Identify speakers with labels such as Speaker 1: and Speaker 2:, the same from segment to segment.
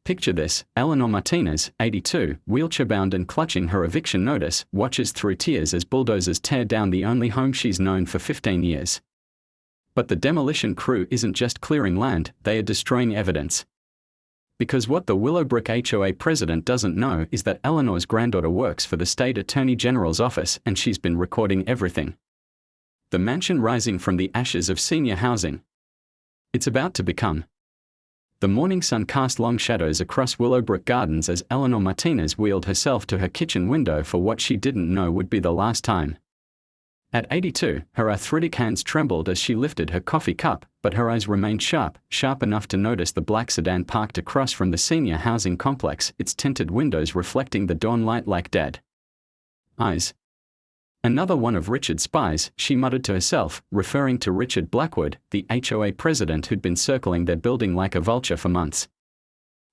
Speaker 1: Picture this: Eleanor Martinez, 82, wheelchair-bound and clutching her eviction notice, watches through tears as bulldozers tear down the only home she's known for 15 years. But the demolition crew isn't just clearing land, they are destroying evidence. Because what the Willowbrook HOA president doesn't know is that Eleanor's granddaughter works for the state attorney general's office and she's been recording everything. The mansion rising from the ashes of senior housing. It's about to become. The morning sun cast long shadows across Willowbrook Gardens as Eleanor Martinez wheeled herself to her kitchen window for what she didn't know would be the last time. At 82, her arthritic hands trembled as she lifted her coffee cup, but her eyes remained sharp enough to notice the black sedan parked across from the senior housing complex, its tinted windows reflecting the dawn light like dead eyes. Another one of Richard's spies, she muttered to herself, referring to Richard Blackwood, the HOA president who'd been circling their building like a vulture for months.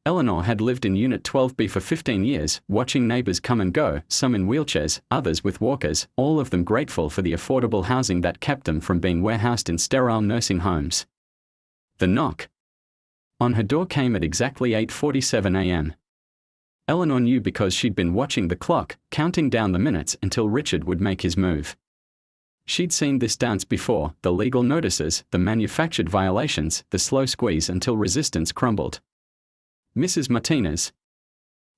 Speaker 1: Eleanor had lived in Unit 12B for 15 years, watching neighbors come and go, some in wheelchairs, others with walkers, all of them grateful for the affordable housing that kept them from being warehoused in sterile nursing homes. The knock on her door came at exactly 8:47 a.m. Eleanor knew because she'd been watching the clock, counting down the minutes until Richard would make his move. She'd seen this dance before: the legal notices, the manufactured violations, the slow squeeze until resistance crumbled. Mrs. Martinez.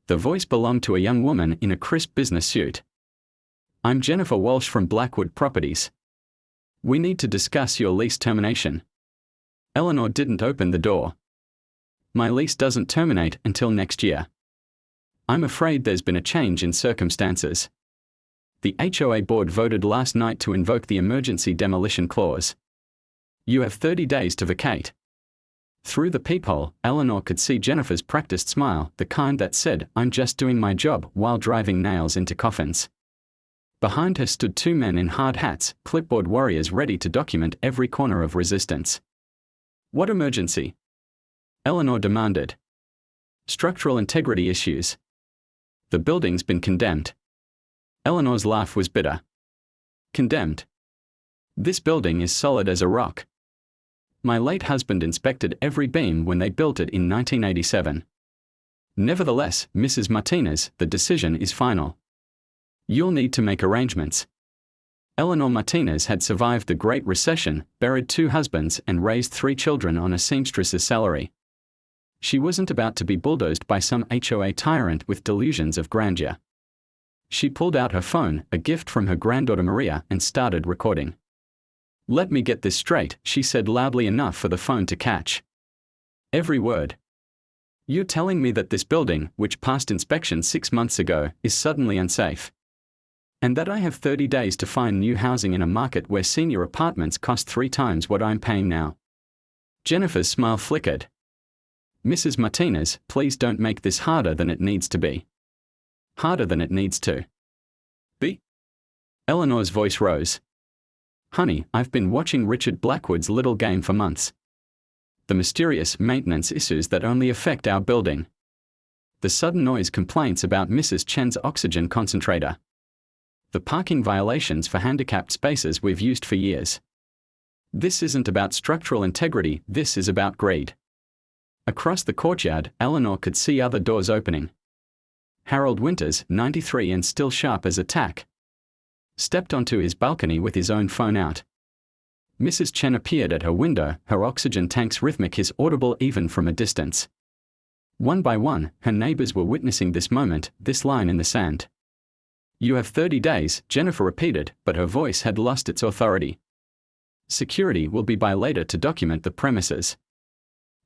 Speaker 1: The voice belonged to a young woman in a crisp business suit. I'm Jennifer Walsh from Blackwood Properties. We need to discuss your lease termination. Eleanor didn't open the door. My lease doesn't terminate until next year. I'm afraid there's been a change in circumstances. The HOA board voted last night to invoke the emergency demolition clause. You have 30 days to vacate. Through the peephole, Eleanor could see Jennifer's practiced smile, the kind that said, "I'm just doing my job," while driving nails into coffins. Behind her stood two men in hard hats, clipboard warriors ready to document every corner of resistance. What emergency? Eleanor demanded. Structural integrity issues. The building's been condemned. Eleanor's laugh was bitter. Condemned? This building is solid as a rock. My late husband inspected every beam when they built it in 1987. Nevertheless, Mrs. Martinez, the decision is final. You'll need to make arrangements. Eleanor Martinez had survived the Great Recession, buried two husbands, and raised 3 children on a seamstress's salary. She wasn't about to be bulldozed by some HOA tyrant with delusions of grandeur. She pulled out her phone, a gift from her granddaughter Maria, and started recording. Let me get this straight, she said loudly enough for the phone to catch. Every word. You're telling me that this building, which passed inspection 6 months ago, is suddenly unsafe? And that I have 30 days to find new housing in a market where senior apartments cost 3 times what I'm paying now? Jennifer's smile flickered. Mrs. Martinez, please don't make this harder than it needs to be. Harder than it needs to be? Eleanor's voice rose. Honey, I've been watching Richard Blackwood's little game for months. The mysterious maintenance issues that only affect our building. The sudden noise complaints about Mrs. Chen's oxygen concentrator. The parking violations for handicapped spaces we've used for years. This isn't about structural integrity, this is about greed. Across the courtyard, Eleanor could see other doors opening. Harold Winters, 93 and still sharp as a tack, stepped onto his balcony with his own phone out. Mrs. Chen appeared at her window, her oxygen tank's rhythmic hiss audible even from a distance. One by one, her neighbors were witnessing this moment, this line in the sand. You have 30 days, Jennifer repeated, but her voice had lost its authority. Security will be by later to document the premises.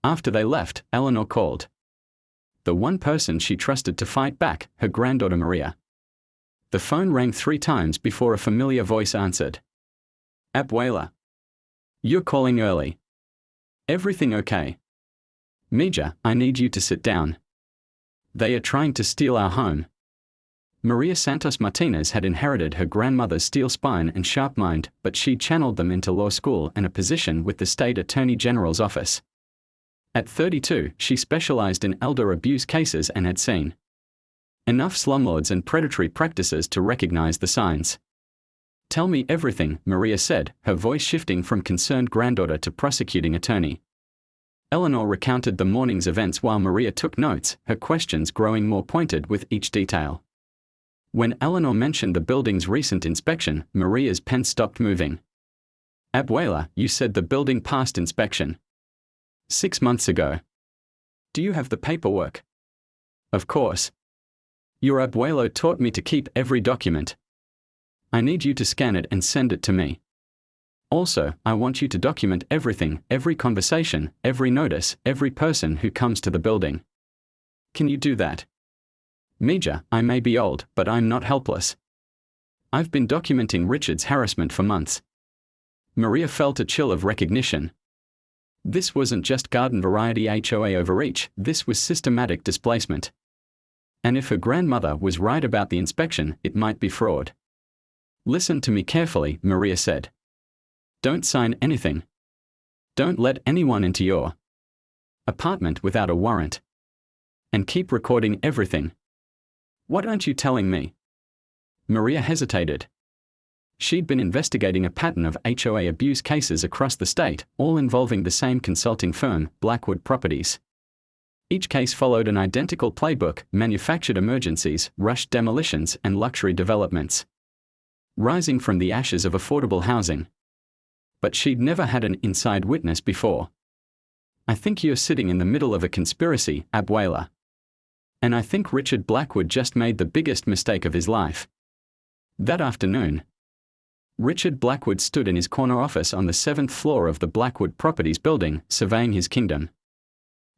Speaker 1: After they left, Eleanor called. The one person she trusted to fight back, her granddaughter Maria. The phone rang 3 times before a familiar voice answered. Abuela. You're calling early. Everything okay? Mija, I need you to sit down. They are trying to steal our home. Maria Santos Martinez had inherited her grandmother's steel spine and sharp mind, but she channeled them into law school and a position with the state attorney general's office. At 32, she specialized in elder abuse cases and had seen enough slumlords and predatory practices to recognize the signs. Tell me everything, Maria said, her voice shifting from concerned granddaughter to prosecuting attorney. Eleanor recounted the morning's events while Maria took notes, her questions growing more pointed with each detail. When Eleanor mentioned the building's recent inspection, Maria's pen stopped moving. Abuela, you said the building passed inspection 6 months ago. Do you have the paperwork? Of course. Your abuelo taught me to keep every document. I need you to scan it and send it to me. Also, I want you to document everything, every conversation, every notice, every person who comes to the building. Can you do that? Mija, I may be old, but I'm not helpless. I've been documenting Richard's harassment for months. Maria felt a chill of recognition. This wasn't just garden variety HOA overreach, this was systematic displacement. And if her grandmother was right about the inspection, it might be fraud. Listen to me carefully, Maria said. Don't sign anything. Don't let anyone into your apartment without a warrant. And keep recording everything. What aren't you telling me? Maria hesitated. She'd been investigating a pattern of HOA abuse cases across the state, all involving the same consulting firm, Blackwood Properties. Each case followed an identical playbook: manufactured emergencies, rushed demolitions, and luxury developments. Rising from the ashes of affordable housing. But she'd never had an inside witness before. I think you're sitting in the middle of a conspiracy, Abuela. And I think Richard Blackwood just made the biggest mistake of his life. That afternoon, Richard Blackwood stood in his corner office on the 7th floor of the Blackwood Properties building, surveying his kingdom.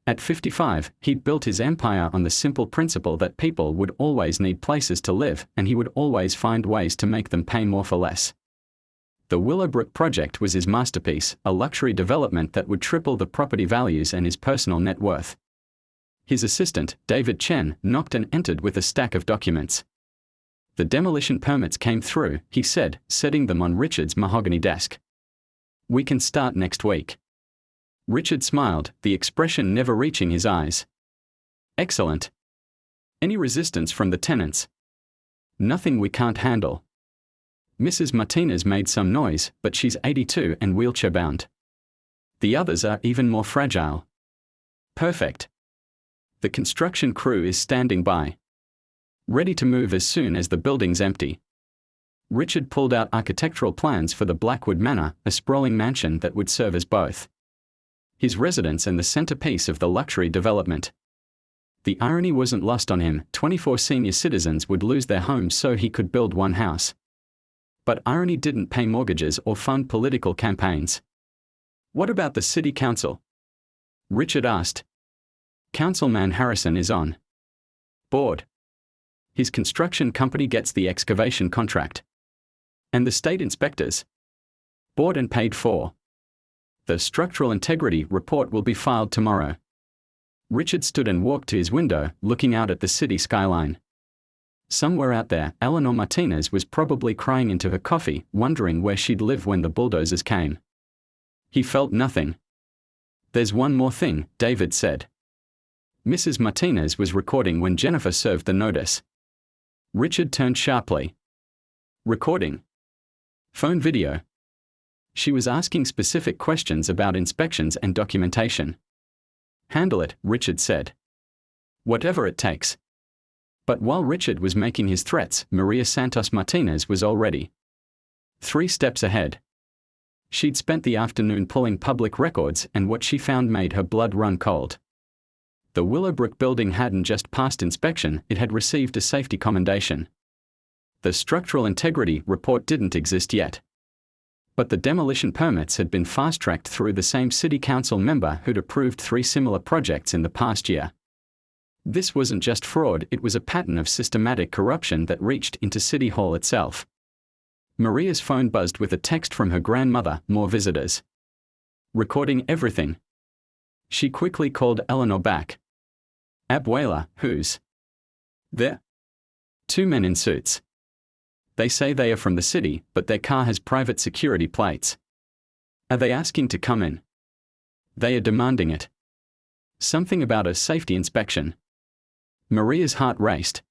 Speaker 1: At 55, he'd built his empire on the simple principle that people would always need places to live, and he would always find ways to make them pay more for less. The Willowbrook project was his masterpiece, a luxury development that would triple the property values and his personal net worth. His assistant, David Chen, knocked and entered with a stack of documents. The demolition permits came through, he said, setting them on Richard's mahogany desk. We can start next week. Richard smiled, the expression never reaching his eyes. Excellent. Any resistance from the tenants? Nothing we can't handle. Mrs. Martinez made some noise, but she's 82 and wheelchair-bound. The others are even more fragile. Perfect. The construction crew is standing by. Ready to move as soon as the building's empty. Richard pulled out architectural plans for the Blackwood Manor, a sprawling mansion that would serve as both his residence and the centerpiece of the luxury development. The irony wasn't lost on him: 24 senior citizens would lose their homes so he could build one house. But irony didn't pay mortgages or fund political campaigns. What about the city council? Richard asked. Councilman Harrison is on board. His construction company gets the excavation contract. And the state inspectors? Bought and paid for. The structural integrity report will be filed tomorrow. Richard stood and walked to his window, looking out at the city skyline. Somewhere out there, Eleanor Martinez was probably crying into her coffee, wondering where she'd live when the bulldozers came. He felt nothing. There's one more thing, David said. Mrs. Martinez was recording when Jennifer served the notice. Richard turned sharply. Recording? Phone video? She was asking specific questions about inspections and documentation. Handle it, Richard said. Whatever it takes. But while Richard was making his threats, Maria Santos Martinez was already 3 steps ahead. She'd spent the afternoon pulling public records, and what she found made her blood run cold. The Willowbrook building hadn't just passed inspection, it had received a safety commendation. The structural integrity report didn't exist yet. But the demolition permits had been fast-tracked through the same city council member who'd approved 3 similar projects in the past year. This wasn't just fraud, it was a pattern of systematic corruption that reached into City Hall itself. Maria's phone buzzed with a text from her grandmother: more visitors. Recording everything. She quickly called Eleanor back. Abuela, who's there? 2 men in suits. They say they are from the city, but their car has private security plates. Are they asking to come in? They are demanding it. Something about a safety inspection. Maria's heart raced.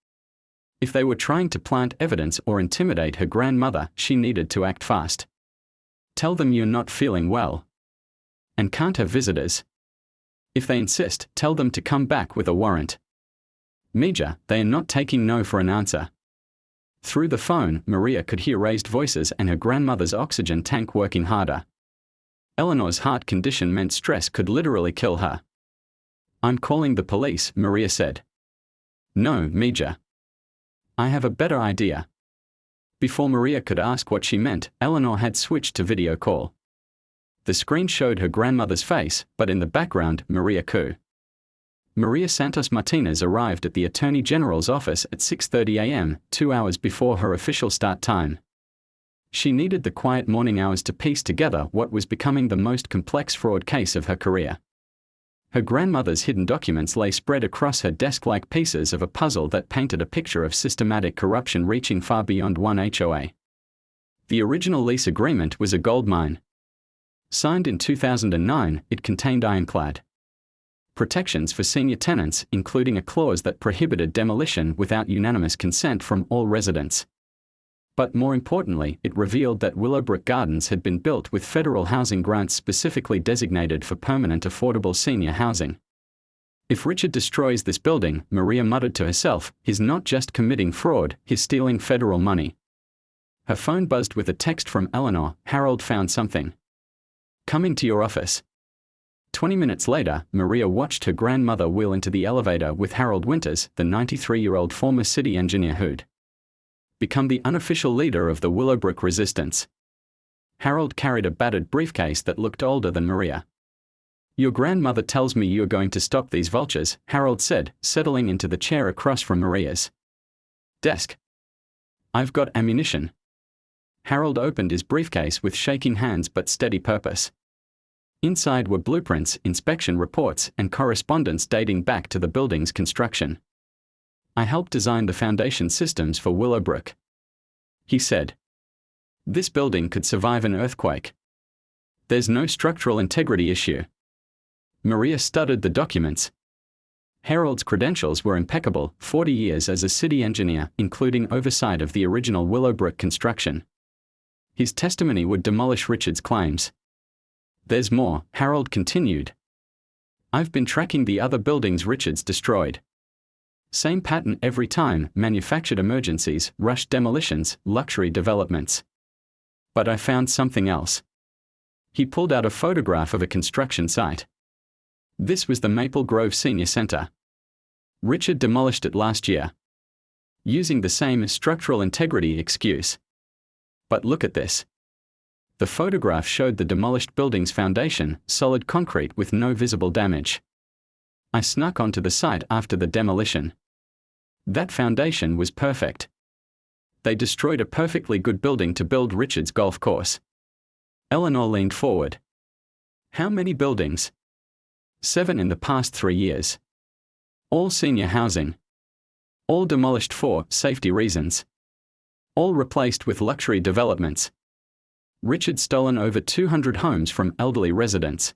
Speaker 1: If they were trying to plant evidence or intimidate her grandmother, she needed to act fast. Tell them you're not feeling well. And can't have visitors. If they insist, tell them to come back with a warrant. Mija, they are not taking no for an answer. Through the phone, Maria could hear raised voices and her grandmother's oxygen tank working harder. Eleanor's heart condition meant stress could literally kill her. I'm calling the police, Maria said. No, Mija. I have a better idea. Before Maria could ask what she meant, Eleanor had switched to video call. The screen showed her grandmother's face, but in the background, Maria Cu. Maria Santos Martinez arrived at the Attorney General's office at 6:30 a.m., 2 hours before her official start time. She needed the quiet morning hours to piece together what was becoming the most complex fraud case of her career. Her grandmother's hidden documents lay spread across her desk like pieces of a puzzle that painted a picture of systematic corruption reaching far beyond one HOA. The original lease agreement was a goldmine. Signed in 2009, it contained ironclad protections for senior tenants, including a clause that prohibited demolition without unanimous consent from all residents. But more importantly, it revealed that Willowbrook Gardens had been built with federal housing grants specifically designated for permanent affordable senior housing. If Richard destroys this building, Maria muttered to herself, he's not just committing fraud, he's stealing federal money. Her phone buzzed with a text from Eleanor. Harold found something. Coming to your office. 20 minutes later, Maria watched her grandmother wheel into the elevator with Harold Winters, the 93-year-old former city engineer who'd become the unofficial leader of the Willowbrook resistance. Harold carried a battered briefcase that looked older than Maria. Your grandmother tells me you're going to stop these vultures, Harold said, settling into the chair across from Maria's desk. I've got ammunition. Harold opened his briefcase with shaking hands but steady purpose. Inside were blueprints, inspection reports, and correspondence dating back to the building's construction. I helped design the foundation systems for Willowbrook, he said. This building could survive an earthquake. There's no structural integrity issue. Maria studied the documents. Harold's credentials were impeccable, 40 years as a city engineer, including oversight of the original Willowbrook construction. His testimony would demolish Richard's claims. There's more, Harold continued. I've been tracking the other buildings Richard's destroyed. Same pattern every time, manufactured emergencies, rushed demolitions, luxury developments. But I found something else. He pulled out a photograph of a construction site. This was the Maple Grove Senior Center. Richard demolished it last year, using the same structural integrity excuse. But look at this. The photograph showed the demolished building's foundation, solid concrete with no visible damage. I snuck onto the site after the demolition. That foundation was perfect. They destroyed a perfectly good building to build Richard's golf course. Eleanor leaned forward. How many buildings? 7 in the past 3 years. All senior housing. All demolished for safety reasons. All replaced with luxury developments. Richard stolen over 200 homes from elderly residents.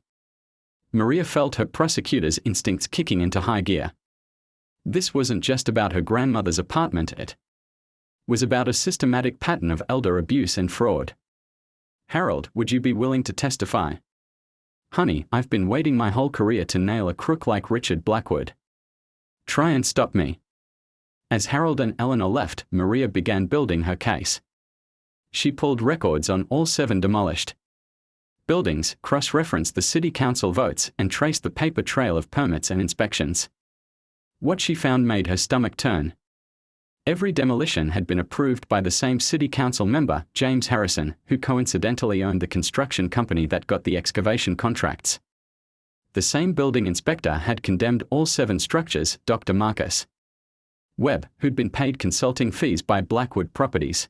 Speaker 1: Maria felt her prosecutor's instincts kicking into high gear. This wasn't just about her grandmother's apartment, it was about a systematic pattern of elder abuse and fraud. Harold, would you be willing to testify? Honey, I've been waiting my whole career to nail a crook like Richard Blackwood. Try and stop me. As Harold and Eleanor left, Maria began building her case. She pulled records on all 7 demolished buildings, cross-referenced the city council votes, and traced the paper trail of permits and inspections. What she found made her stomach turn. Every demolition had been approved by the same city council member, James Harrison, who coincidentally owned the construction company that got the excavation contracts. The same building inspector had condemned all 7 structures, Dr. Marcus Webb, who'd been paid consulting fees by Blackwood Properties.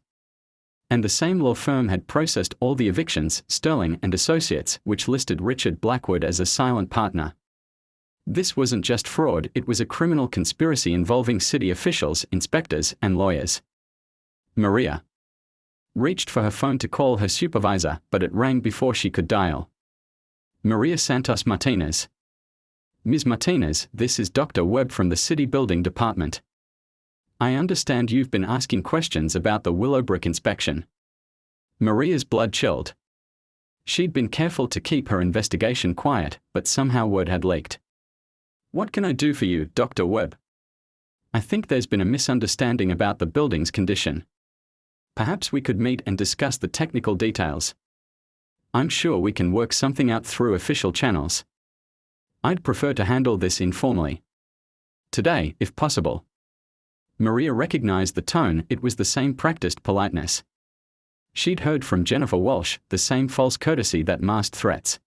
Speaker 1: And the same law firm had processed all the evictions, Sterling and Associates, which listed Richard Blackwood as a silent partner. This wasn't just fraud, it was a criminal conspiracy involving city officials, inspectors, and lawyers. Maria reached for her phone to call her supervisor, but it rang before she could dial. Maria Santos Martinez. Ms. Martinez, this is Dr. Webb from the City Building Department. I understand you've been asking questions about the Willowbrook inspection. Maria's blood chilled. She'd been careful to keep her investigation quiet, but somehow word had leaked. What can I do for you, Dr. Webb? I think there's been a misunderstanding about the building's condition. Perhaps we could meet and discuss the technical details. I'm sure we can work something out through official channels. I'd prefer to handle this informally. Today, if possible. Maria recognized the tone. It was the same practiced politeness. She'd heard from Jennifer Walsh, the same false courtesy that masked threats.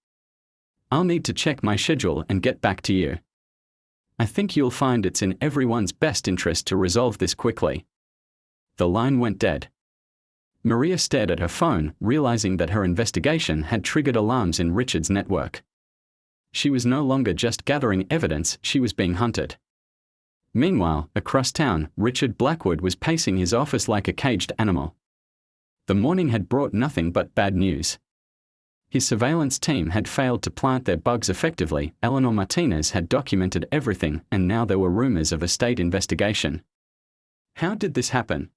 Speaker 1: I'll need to check my schedule and get back to you. I think you'll find it's in everyone's best interest to resolve this quickly. The line went dead. Maria stared at her phone, realizing that her investigation had triggered alarms in Richard's network. She was no longer just gathering evidence, she was being hunted. Meanwhile, across town, Richard Blackwood was pacing his office like a caged animal. The morning had brought nothing but bad news. His surveillance team had failed to plant their bugs effectively, Eleanor Martinez had documented everything, and now there were rumors of a state investigation. How did this happen?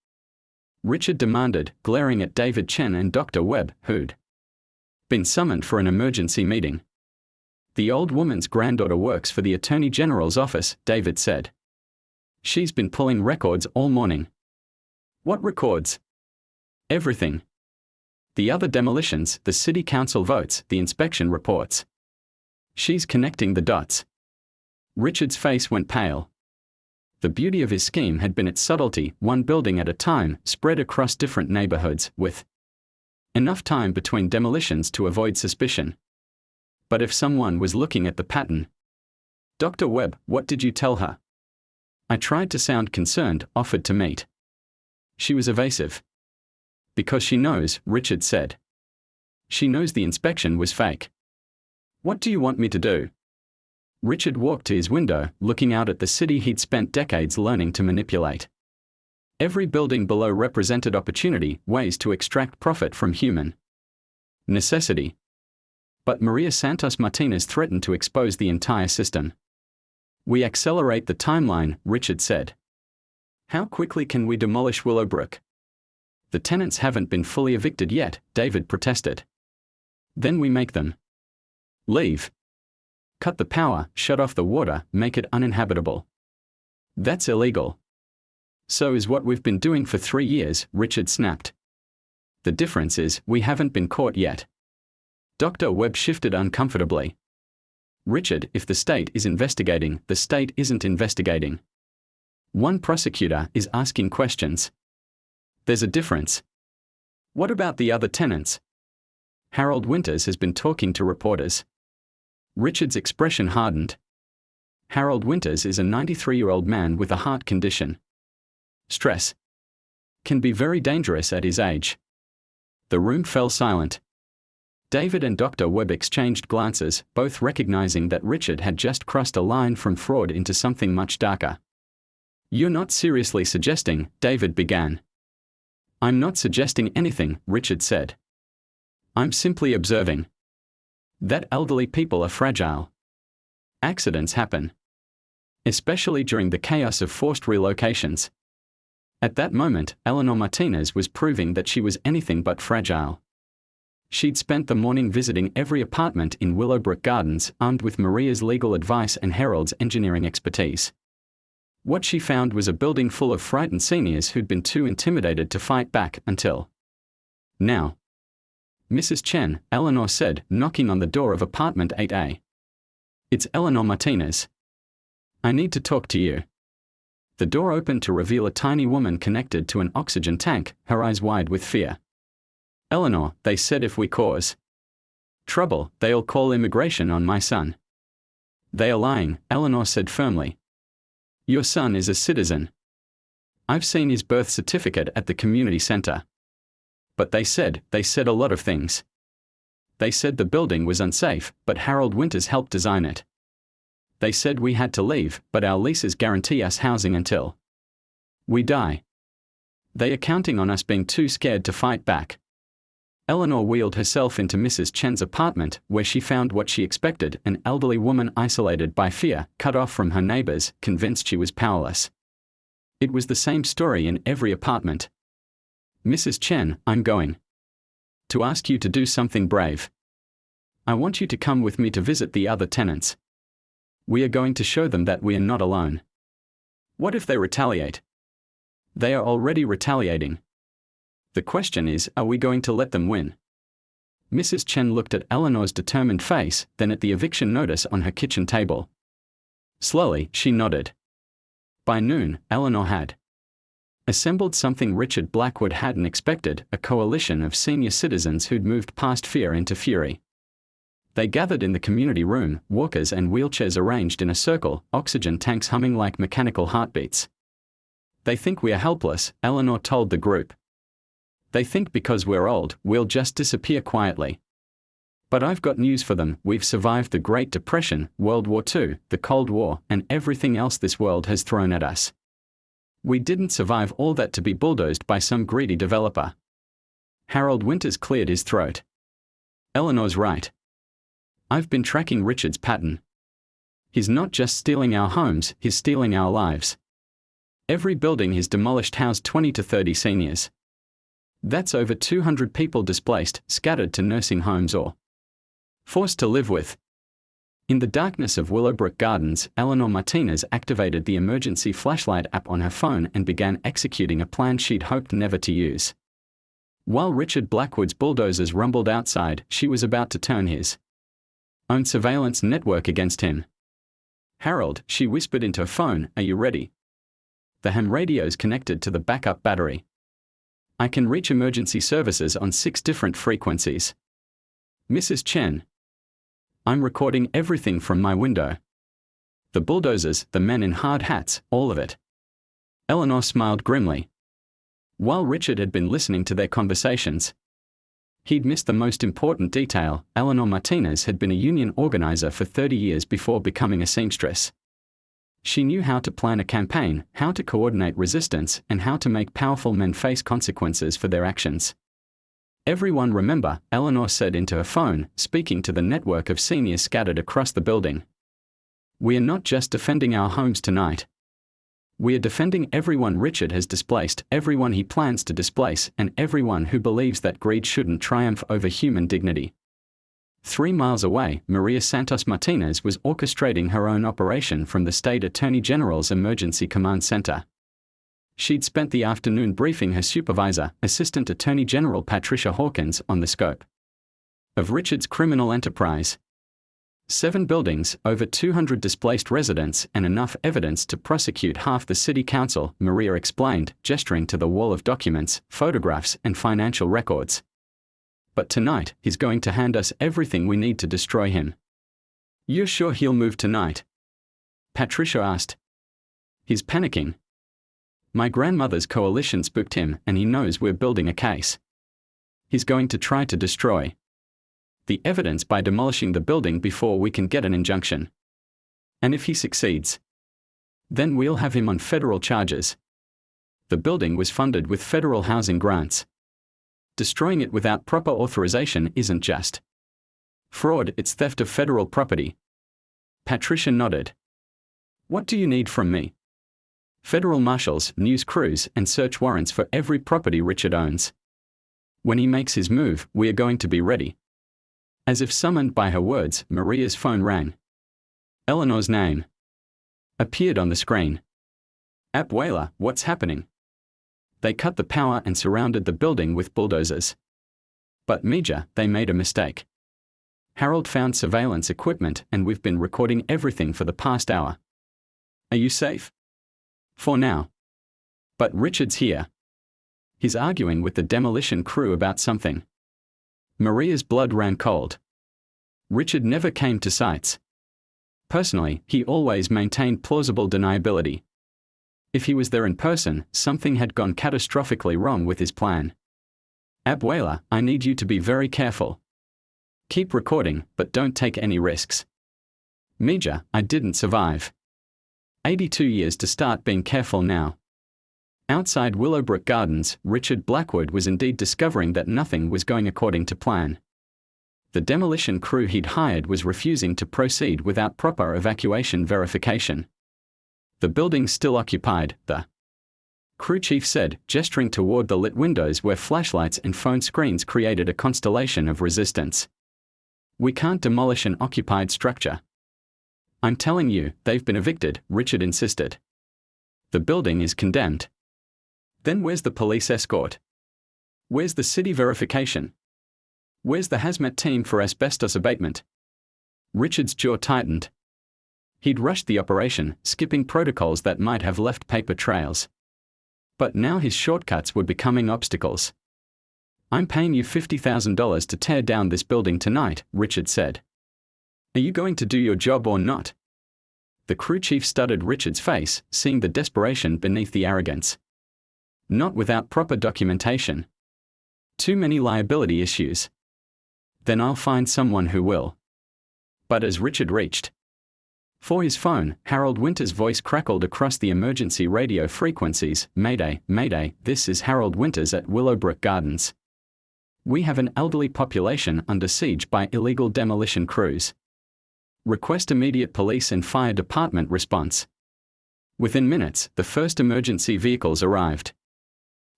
Speaker 1: Richard demanded, glaring at David Chen and Dr. Webb, who'd been summoned for an emergency meeting. The old woman's granddaughter works for the Attorney General's office, David said. She's been pulling records all morning. What records? Everything. The other demolitions, the city council votes, the inspection reports. She's connecting the dots. Richard's face went pale. The beauty of his scheme had been its subtlety, one building at a time, spread across different neighborhoods, with enough time between demolitions to avoid suspicion. But if someone was looking at the pattern. Dr. Webb, what did you tell her? I tried to sound concerned, offered to meet. She was evasive. Because she knows, Richard said. She knows the inspection was fake. What do you want me to do? Richard walked to his window, looking out at the city he'd spent decades learning to manipulate. Every building below represented opportunity, ways to extract profit from human necessity. But Maria Santos Martinez threatened to expose the entire system. We accelerate the timeline, Richard said. How quickly can we demolish Willowbrook? The tenants haven't been fully evicted yet, David protested. Then we make them leave. Cut the power, shut off the water, make it uninhabitable. That's illegal. So is what we've been doing for 3 years, Richard snapped. The difference is, we haven't been caught yet. Dr. Webb shifted uncomfortably. Richard, if the state is investigating, the state isn't investigating. One prosecutor is asking questions. There's a difference. What about the other tenants? Harold Winters has been talking to reporters. Richard's expression hardened. Harold Winters is a 93-year-old man with a heart condition. Stress can be very dangerous at his age. The room fell silent. David and Dr. Webb exchanged glances, both recognizing that Richard had just crossed a line from fraud into something much darker. You're not seriously suggesting, David began. I'm not suggesting anything, Richard said. I'm simply observing that elderly people are fragile. Accidents happen. Especially during the chaos of forced relocations. At that moment, Eleanor Martinez was proving that she was anything but fragile. She'd spent the morning visiting every apartment in Willowbrook Gardens, armed with Maria's legal advice and Harold's engineering expertise. What she found was a building full of frightened seniors who'd been too intimidated to fight back until now. Mrs. Chen, Eleanor said, knocking on the door of apartment 8A. It's Eleanor Martinez. I need to talk to you. The door opened to reveal a tiny woman connected to an oxygen tank, her eyes wide with fear. Eleanor, they said if we cause trouble, they'll call immigration on my son. They are lying, Eleanor said firmly. Your son is a citizen. I've seen his birth certificate at the community center. But they said a lot of things. They said the building was unsafe, but Harold Winters helped design it. They said we had to leave, but our leases guarantee us housing until we die. They are counting on us being too scared to fight back. Eleanor wheeled herself into Mrs. Chen's apartment, where she found what she expected, an elderly woman isolated by fear, cut off from her neighbors, convinced she was powerless. It was the same story in every apartment. Mrs. Chen, I'm going to ask you to do something brave. I want you to come with me to visit the other tenants. We are going to show them that we are not alone. What if they retaliate? They are already retaliating. The question is, are we going to let them win? Mrs. Chen looked at Eleanor's determined face, then at the eviction notice on her kitchen table. Slowly, she nodded. By noon, Eleanor had assembled something Richard Blackwood hadn't expected, a coalition of senior citizens who'd moved past fear into fury. They gathered in the community room, walkers and wheelchairs arranged in a circle, oxygen tanks humming like mechanical heartbeats. They think we are helpless, Eleanor told the group. They think because we're old, we'll just disappear quietly. But I've got news for them. We've survived the Great Depression, World War II, the Cold War, and everything else this world has thrown at us. We didn't survive all that to be bulldozed by some greedy developer. Harold Winters cleared his throat. Eleanor's right. I've been tracking Richard's pattern. He's not just stealing our homes, he's stealing our lives. Every building he's demolished housed 20 to 30 seniors. That's over 200 people displaced, scattered to nursing homes or forced to live with. In the darkness of Willowbrook Gardens, Eleanor Martinez activated the emergency flashlight app on her phone and began executing a plan she'd hoped never to use. While Richard Blackwood's bulldozers rumbled outside, she was about to turn his own surveillance network against him. Harold, she whispered into her phone, are you ready? The ham radio's connected to the backup battery. I can reach emergency services on 6 different frequencies. Mrs. Chen. I'm recording everything from my window. The bulldozers, the men in hard hats, all of it. Eleanor smiled grimly. While Richard had been listening to their conversations, he'd missed the most important detail. Eleanor Martinez had been a union organizer for 30 years before becoming a seamstress. She knew how to plan a campaign, how to coordinate resistance, and how to make powerful men face consequences for their actions. Everyone remember, Eleanor said into her phone, speaking to the network of seniors scattered across the building. We are not just defending our homes tonight. We are defending everyone Richard has displaced, everyone he plans to displace, and everyone who believes that greed shouldn't triumph over human dignity. 3 miles away, Maria Santos Martinez was orchestrating her own operation from the State Attorney General's Emergency Command Center. She'd spent the afternoon briefing her supervisor, Assistant Attorney General Patricia Hawkins, on the scope of Richard's criminal enterprise. 7 buildings, over 200 displaced residents, and enough evidence to prosecute half the city council, Maria explained, gesturing to the wall of documents, photographs, and financial records. But tonight, he's going to hand us everything we need to destroy him. You're sure he'll move tonight? Patricia asked. He's panicking. My grandmother's coalition spooked him, and he knows we're building a case. He's going to try to destroy the evidence by demolishing the building before we can get an injunction. And if he succeeds, then we'll have him on federal charges. The building was funded with federal housing grants. Destroying it without proper authorization isn't just fraud, it's theft of federal property. Patricia nodded. What do you need from me? Federal marshals, news crews, and search warrants for every property Richard owns. When he makes his move, we are going to be ready. As if summoned by her words, Maria's phone rang. Eleanor's name appeared on the screen. Abuela, what's happening? They cut the power and surrounded the building with bulldozers. But Mija, they made a mistake. Harold found surveillance equipment and we've been recording everything for the past hour. Are you safe? For now. But Richard's here. He's arguing with the demolition crew about something. Maria's blood ran cold. Richard never came to sites. Personally, he always maintained plausible deniability. If he was there in person, something had gone catastrophically wrong with his plan. Abuela, I need you to be very careful. Keep recording, but don't take any risks. Mija, I didn't survive. 82 years to start being careful now. Outside Willowbrook Gardens, Richard Blackwood was indeed discovering that nothing was going according to plan. The demolition crew he'd hired was refusing to proceed without proper evacuation verification. The building's still occupied, the crew chief said, gesturing toward the lit windows where flashlights and phone screens created a constellation of resistance. We can't demolish an occupied structure. I'm telling you, they've been evicted, Richard insisted. The building is condemned. Then where's the police escort? Where's the city verification? Where's the hazmat team for asbestos abatement? Richard's jaw tightened. He'd rushed the operation, skipping protocols that might have left paper trails. But now his shortcuts were becoming obstacles. I'm paying you $50,000 to tear down this building tonight, Richard said. Are you going to do your job or not? The crew chief studied Richard's face, seeing the desperation beneath the arrogance. Not without proper documentation. Too many liability issues. Then I'll find someone who will. But as Richard reached for his phone, Harold Winter's voice crackled across the emergency radio frequencies. Mayday, Mayday, this is Harold Winters at Willowbrook Gardens. We have an elderly population under siege by illegal demolition crews. Request immediate police and fire department response. Within minutes, the first emergency vehicles arrived.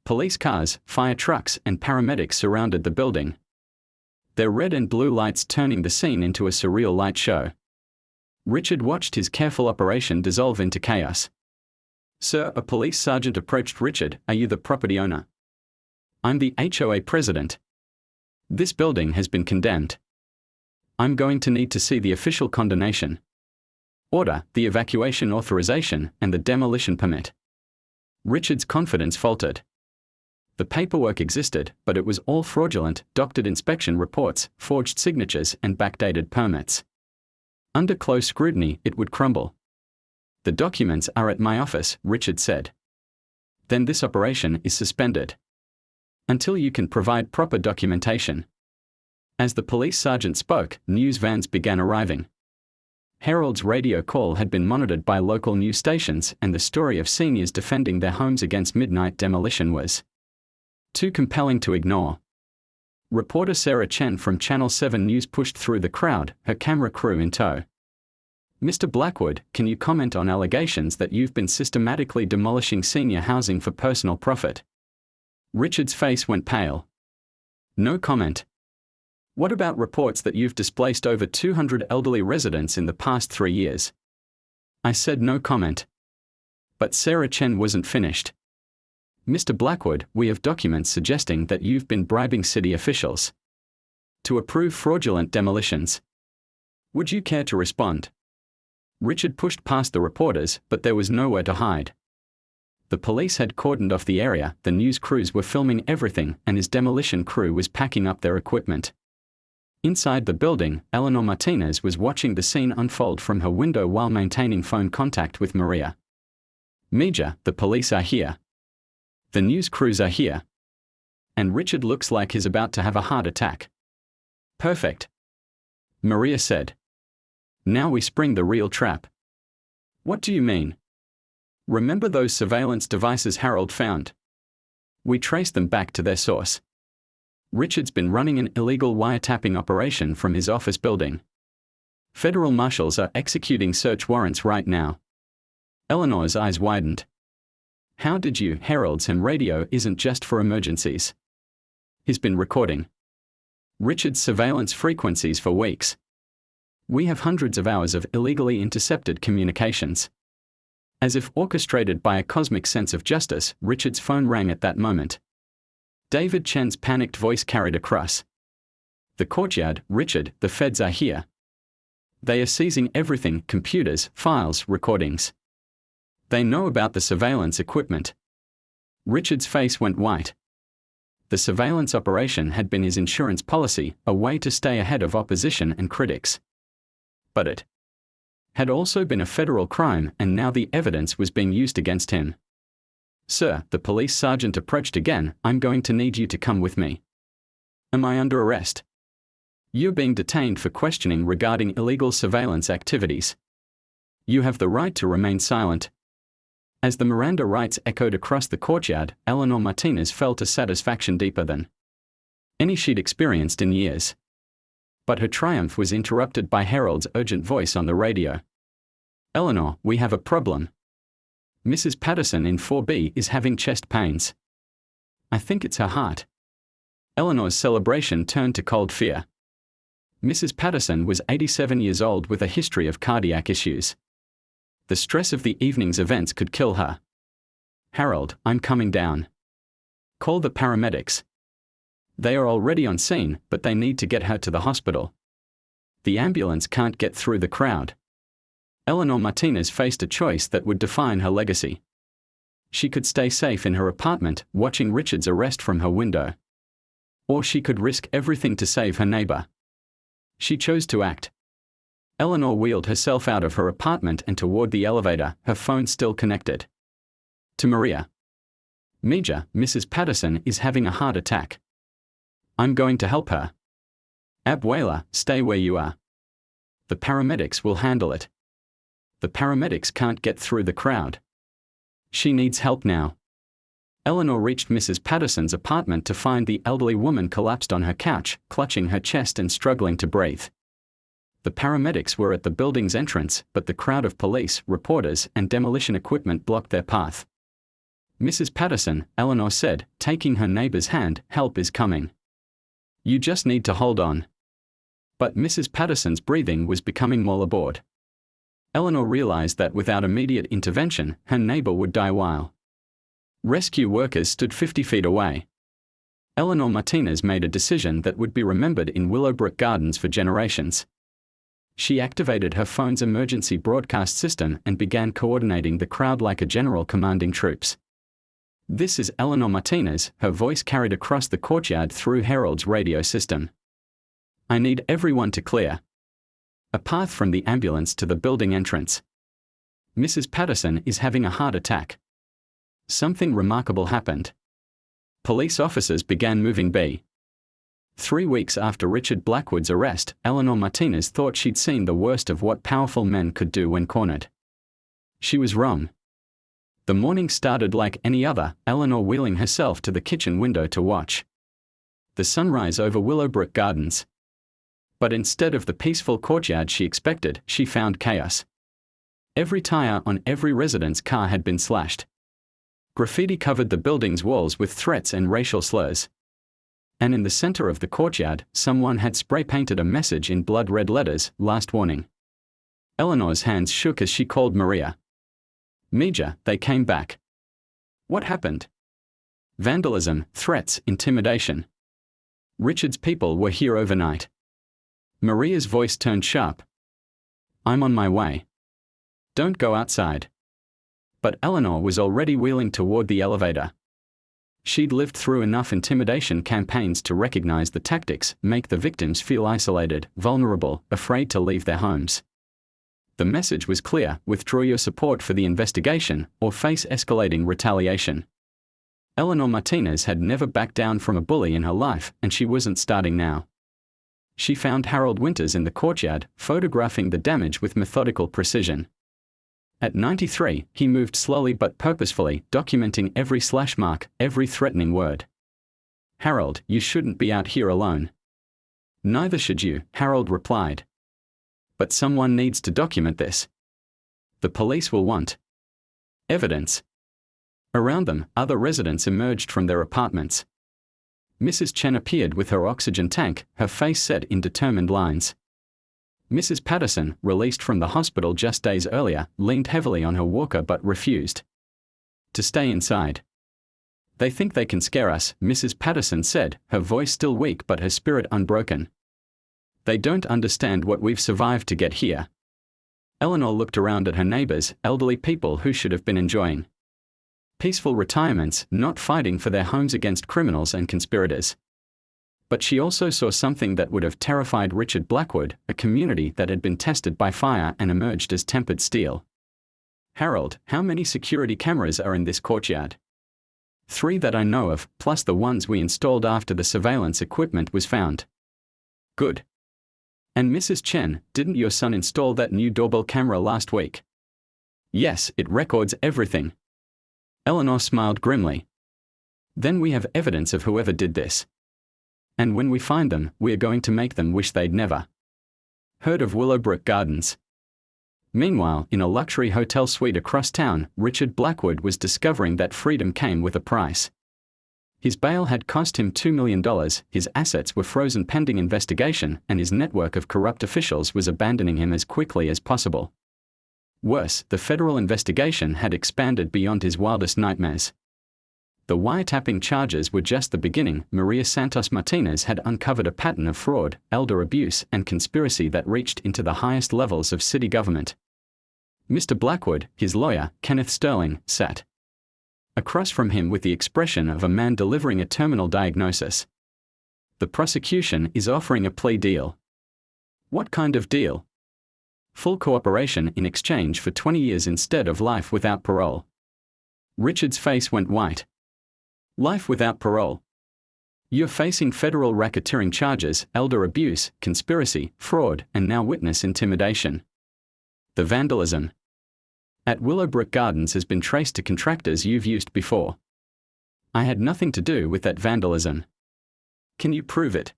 Speaker 1: Police cars, fire trucks, and paramedics surrounded the building, their red and blue lights turning the scene into a surreal light show. Richard watched his careful operation dissolve into chaos. Sir, a police sergeant approached Richard. Are you the property owner? I'm the HOA president. This building has been condemned. I'm going to need to see the official condemnation order, the evacuation authorization, and the demolition permit. Richard's confidence faltered. The paperwork existed, but it was all fraudulent, doctored inspection reports, forged signatures, and backdated permits. Under close scrutiny, it would crumble. The documents are at my office, Richard said. Then this operation is suspended. Until you can provide proper documentation. As the police sergeant spoke, news vans began arriving. Harold's radio call had been monitored by local news stations, and the story of seniors defending their homes against midnight demolition was too compelling to ignore. Reporter Sarah Chen from Channel 7 News pushed through the crowd, her camera crew in tow. Mr. Blackwood, can you comment on allegations that you've been systematically demolishing senior housing for personal profit? Richard's face went pale. No comment. What about reports that you've displaced over 200 elderly residents in the past 3 years? I said no comment. But Sarah Chen wasn't finished. Mr. Blackwood, we have documents suggesting that you've been bribing city officials to approve fraudulent demolitions. Would you care to respond? Richard pushed past the reporters, but there was nowhere to hide. The police had cordoned off the area, the news crews were filming everything, and his demolition crew was packing up their equipment. Inside the building, Eleanor Martinez was watching the scene unfold from her window while maintaining phone contact with Maria. Mija, the police are here. The news crews are here. And Richard looks like he's about to have a heart attack. Perfect. Maria said. Now we spring the real trap. What do you mean? Remember those surveillance devices Harold found? We traced them back to their source. Richard's been running an illegal wiretapping operation from his office building. Federal marshals are executing search warrants right now. Eleanor's eyes widened. How did you? Harold's ham radio isn't just for emergencies. He's been recording Richard's surveillance frequencies for weeks. We have hundreds of hours of illegally intercepted communications. As if orchestrated by a cosmic sense of justice, Richard's phone rang at that moment. David Chen's panicked voice carried across the courtyard. Richard, the feds are here. They are seizing everything, computers, files, recordings. They know about the surveillance equipment. Richard's face went white. The surveillance operation had been his insurance policy, a way to stay ahead of opposition and critics. But it had also been a federal crime, and now the evidence was being used against him. Sir, the police sergeant approached again. I'm going to need you to come with me. Am I under arrest? You're being detained for questioning regarding illegal surveillance activities. You have the right to remain silent. As the Miranda rights echoed across the courtyard, Eleanor Martinez felt a satisfaction deeper than any she'd experienced in years. But her triumph was interrupted by Harold's urgent voice on the radio. Eleanor, we have a problem. Mrs. Patterson in 4B is having chest pains. I think it's her heart. Eleanor's celebration turned to cold fear. Mrs. Patterson was 87 years old with a history of cardiac issues. The stress of the evening's events could kill her. "Harold, I'm coming down. Call the paramedics. They are already on scene, but they need to get her to the hospital. The ambulance can't get through the crowd." Eleanor Martinez faced a choice that would define her legacy. She could stay safe in her apartment, watching Richard's arrest from her window. Or she could risk everything to save her neighbor. She chose to act. Eleanor wheeled herself out of her apartment and toward the elevator, her phone still connected. To Maria. "Mija, Mrs. Patterson is having a heart attack. I'm going to help her." "Abuela, stay where you are. The paramedics will handle it." "The paramedics can't get through the crowd. She needs help now." Eleanor reached Mrs. Patterson's apartment to find the elderly woman collapsed on her couch, clutching her chest and struggling to breathe. The paramedics were at the building's entrance, but the crowd of police, reporters, and demolition equipment blocked their path. "Mrs. Patterson," Eleanor said, taking her neighbor's hand, "help is coming. You just need to hold on." But Mrs. Patterson's breathing was becoming more labored. Eleanor realized that without immediate intervention, her neighbor would die while rescue workers stood 50 feet away. Eleanor Martinez made a decision that would be remembered in Willowbrook Gardens for generations. She activated her phone's emergency broadcast system and began coordinating the crowd like a general commanding troops. "This is Eleanor Martinez," her voice carried across the courtyard through Harold's radio system. "I need everyone to clear a path from the ambulance to the building entrance. Mrs. Patterson is having a heart attack." Something remarkable happened. Police officers began moving B. 3 weeks after Richard Blackwood's arrest, Eleanor Martinez thought she'd seen the worst of what powerful men could do when cornered. She was wrong. The morning started like any other, Eleanor wheeling herself to the kitchen window to watch the sunrise over Willowbrook Gardens. But instead of the peaceful courtyard she expected, she found chaos. Every tire on every resident's car had been slashed. Graffiti covered the building's walls with threats and racial slurs. And in the center of the courtyard, someone had spray-painted a message in blood-red letters, "Last warning." Eleanor's hands shook as she called Maria. "Mija, they came back." "What happened?" "Vandalism, threats, intimidation. Richard's people were here overnight." Maria's voice turned sharp. "I'm on my way. Don't go outside." But Eleanor was already wheeling toward the elevator. She'd lived through enough intimidation campaigns to recognize the tactics, make the victims feel isolated, vulnerable, afraid to leave their homes. The message was clear: withdraw your support for the investigation, or face escalating retaliation. Eleanor Martinez had never backed down from a bully in her life, and she wasn't starting now. She found Harold Winters in the courtyard, photographing the damage with methodical precision. At 93, he moved slowly but purposefully, documenting every slash mark, every threatening word. "Harold, you shouldn't be out here alone." "Neither should you," Harold replied. "But someone needs to document this. The police will want evidence." Around them, other residents emerged from their apartments. Mrs. Chen appeared with her oxygen tank, her face set in determined lines. Mrs. Patterson, released from the hospital just days earlier, leaned heavily on her walker but refused to stay inside. "They think they can scare us," Mrs. Patterson said, her voice still weak but her spirit unbroken. "They don't understand what we've survived to get here." Eleanor looked around at her neighbors, elderly people who should have been enjoying peaceful retirements, not fighting for their homes against criminals and conspirators. But she also saw something that would have terrified Richard Blackwood, a community that had been tested by fire and emerged as tempered steel. "Harold, how many security cameras are in this courtyard?" "3 that I know of, plus the ones we installed after the surveillance equipment was found." "Good. And Mrs. Chen, didn't your son install that new doorbell camera last week?" "Yes, it records everything." Eleanor smiled grimly. "Then we have evidence of whoever did this. And when we find them, we are going to make them wish they'd never heard of Willowbrook Gardens." Meanwhile, in a luxury hotel suite across town, Richard Blackwood was discovering that freedom came with a price. His bail had cost him $2 million, his assets were frozen pending investigation, and his network of corrupt officials was abandoning him as quickly as possible. Worse, the federal investigation had expanded beyond his wildest nightmares. The wiretapping charges were just the beginning. Maria Santos Martinez had uncovered a pattern of fraud, elder abuse, and conspiracy that reached into the highest levels of city government. Mr. Blackwood, his lawyer, Kenneth Sterling, sat across from him with the expression of a man delivering a terminal diagnosis. The prosecution is offering a plea deal. What kind of deal? Full cooperation in exchange for 20 years instead of life without parole. Richard's face went white. Life without parole. You're facing federal racketeering charges, elder abuse, conspiracy, fraud, and now witness intimidation. The vandalism at Willowbrook Gardens has been traced to contractors you've used before. I had nothing to do with that vandalism. Can you prove it?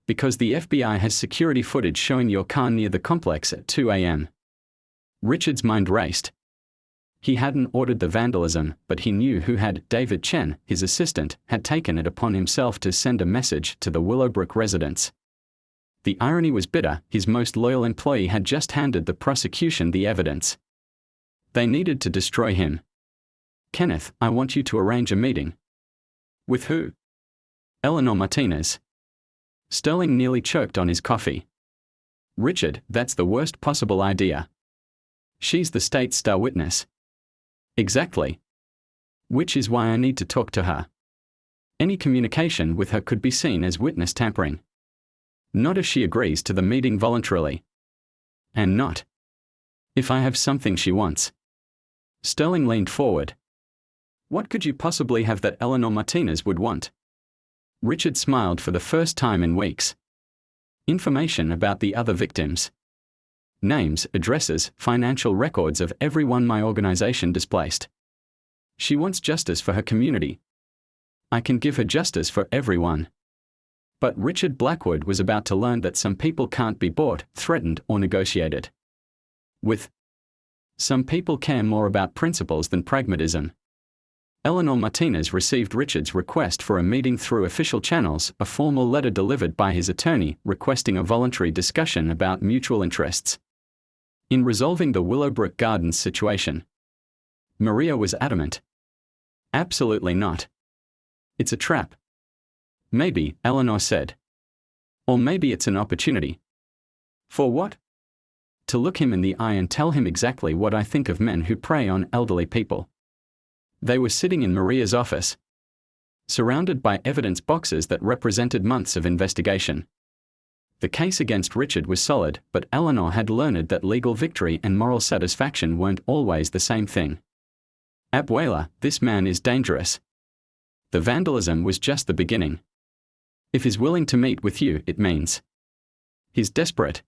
Speaker 1: Because the FBI has security footage showing your car near the complex at 2 a.m. Richard's mind raced. He hadn't ordered the vandalism, but he knew who had. David Chen, his assistant, had taken it upon himself to send a message to the Willowbrook residents. The irony was bitter. His most loyal employee had just handed the prosecution the evidence. They needed to destroy him. Kenneth, I want you to arrange a meeting. With who? Eleanor Martinez. Sterling nearly choked on his coffee. Richard, that's the worst possible idea. She's the state's star witness. Exactly. Which is why I need to talk to her. Any communication with her could be seen as witness tampering. Not if she agrees to the meeting voluntarily. And not if I have something she wants. Sterling leaned forward. What could you possibly have that Eleanor Martinez would want? Richard smiled for the first time in weeks. Information about the other victims. Names, addresses, financial records of everyone my organization displaced. She wants justice for her community. I can give her justice for everyone. But Richard Blackwood was about to learn that some people can't be bought, threatened, or negotiated with. Some people care more about principles than pragmatism. Eleanor Martinez received Richard's request for a meeting through official channels, a formal letter delivered by his attorney requesting a voluntary discussion about mutual interests in resolving the Willowbrook Gardens situation. Maria was adamant. Absolutely not. It's a trap. Maybe, Eleanor said. Or maybe it's an opportunity. For what? To look him in the eye and tell him exactly what I think of men who prey on elderly people. They were sitting in Maria's office, surrounded by evidence boxes that represented months of investigation. The case against Richard was solid, but Eleanor had learned that legal victory and moral satisfaction weren't always the same thing. Abuela, this man is dangerous. The vandalism was just the beginning. If he's willing to meet with you, it means he's desperate.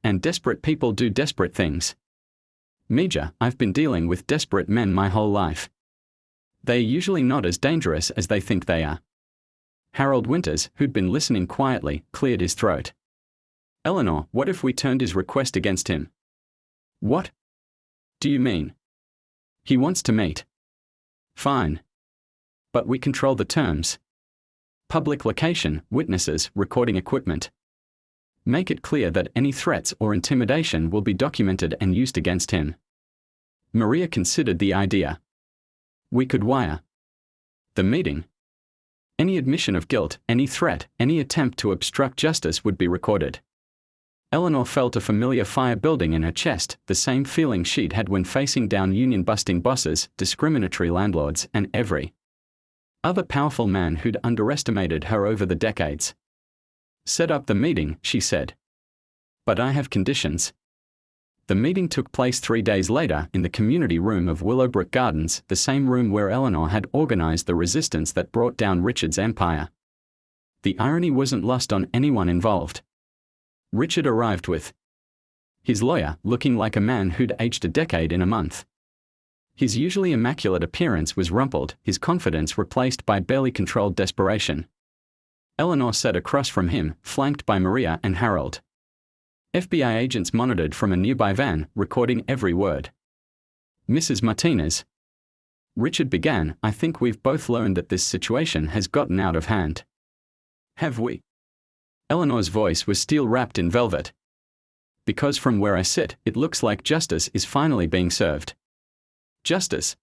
Speaker 1: And desperate people do desperate things. Mija, I've been dealing with desperate men my whole life. They are usually not as dangerous as they think they are. Harold Winters, who'd been listening quietly, cleared his throat. Eleanor, what if we turned his request against him? What do you mean? He wants to meet. Fine. But we control the terms. Public location, witnesses, recording equipment. Make it clear that any threats or intimidation will be documented and used against him. Maria considered the idea. We could wire the meeting. Any admission of guilt, any threat, any attempt to obstruct justice would be recorded. Eleanor felt a familiar fire building in her chest, the same feeling she'd had when facing down union-busting bosses, discriminatory landlords, and every other powerful man who'd underestimated her over the decades. Set up the meeting, she said. But I have conditions. The meeting took place 3 days later in the community room of Willowbrook Gardens, the same room where Eleanor had organized the resistance that brought down Richard's empire. The irony wasn't lost on anyone involved. Richard arrived with his lawyer, looking like a man who'd aged a decade in a month. His usually immaculate appearance was rumpled, his confidence replaced by barely controlled desperation. Eleanor sat across from him, flanked by Maria and Harold. FBI agents monitored from a nearby van, recording every word. Mrs. Martinez. Richard began, I think we've both learned that this situation has gotten out of hand. Have we? Eleanor's voice was steel wrapped in velvet. Because from where I sit, it looks like justice is finally being served. Justice?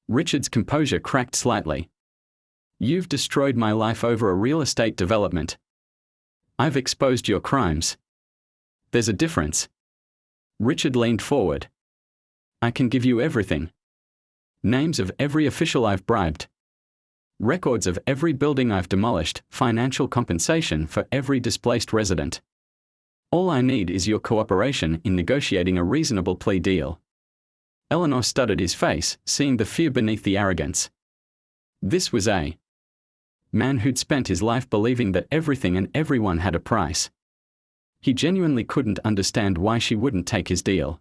Speaker 1: Richard's composure cracked slightly. You've destroyed my life over a real estate development. I've exposed your crimes. There's a difference. Richard leaned forward. I can give you everything. Names of every official I've bribed. Records of every building I've demolished, financial compensation for every displaced resident. All I need is your cooperation in negotiating a reasonable plea deal. Eleanor studied his face, seeing the fear beneath the arrogance. This was a man who'd spent his life believing that everything and everyone had a price. He genuinely couldn't understand why she wouldn't take his deal.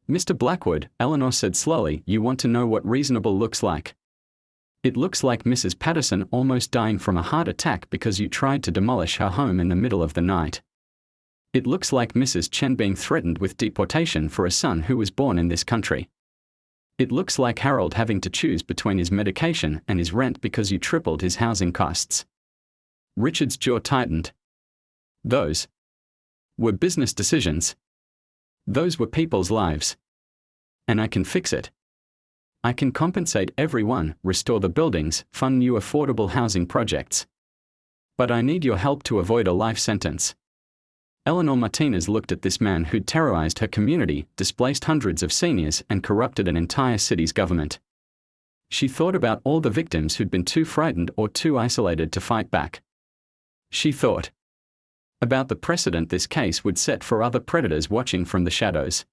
Speaker 1: Mr. Blackwood, Eleanor said slowly, you want to know what reasonable looks like? It looks like Mrs. Patterson almost dying from a heart attack because you tried to demolish her home in the middle of the night. It looks like Mrs. Chen being threatened with deportation for a son who was born in this country. It looks like Harold having to choose between his medication and his rent because you tripled his housing costs. Richard's jaw tightened. Those were business decisions. Those were people's lives. And I can fix it. I can compensate everyone, restore the buildings, fund new affordable housing projects. But I need your help to avoid a life sentence. Eleanor Martinez looked at this man who'd terrorized her community, displaced hundreds of seniors, and corrupted an entire city's government. She thought about all the victims who'd been too frightened or too isolated to fight back. She thought about the precedent this case would set for other predators watching from the shadows.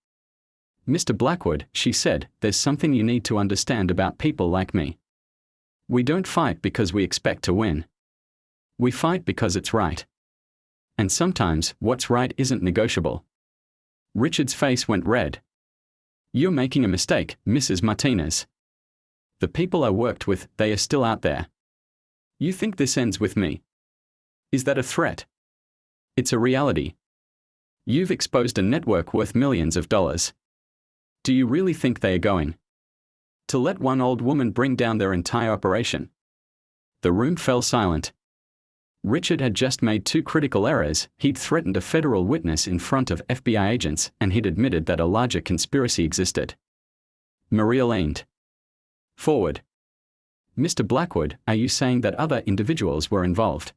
Speaker 1: Mr. Blackwood, she said, there's something you need to understand about people like me. We don't fight because we expect to win. We fight because it's right. And sometimes, what's right isn't negotiable. Richard's face went red. You're making a mistake, Mrs. Martinez. The people I worked with, they are still out there. You think this ends with me? Is that a threat? It's a reality. You've exposed a network worth millions of dollars. Do you really think they are going to let one old woman bring down their entire operation? The room fell silent. Richard had just made two critical errors. He'd threatened a federal witness in front of FBI agents, and he'd admitted that a larger conspiracy existed. Maria leaned forward. Mr. Blackwood, are you saying that other individuals were involved?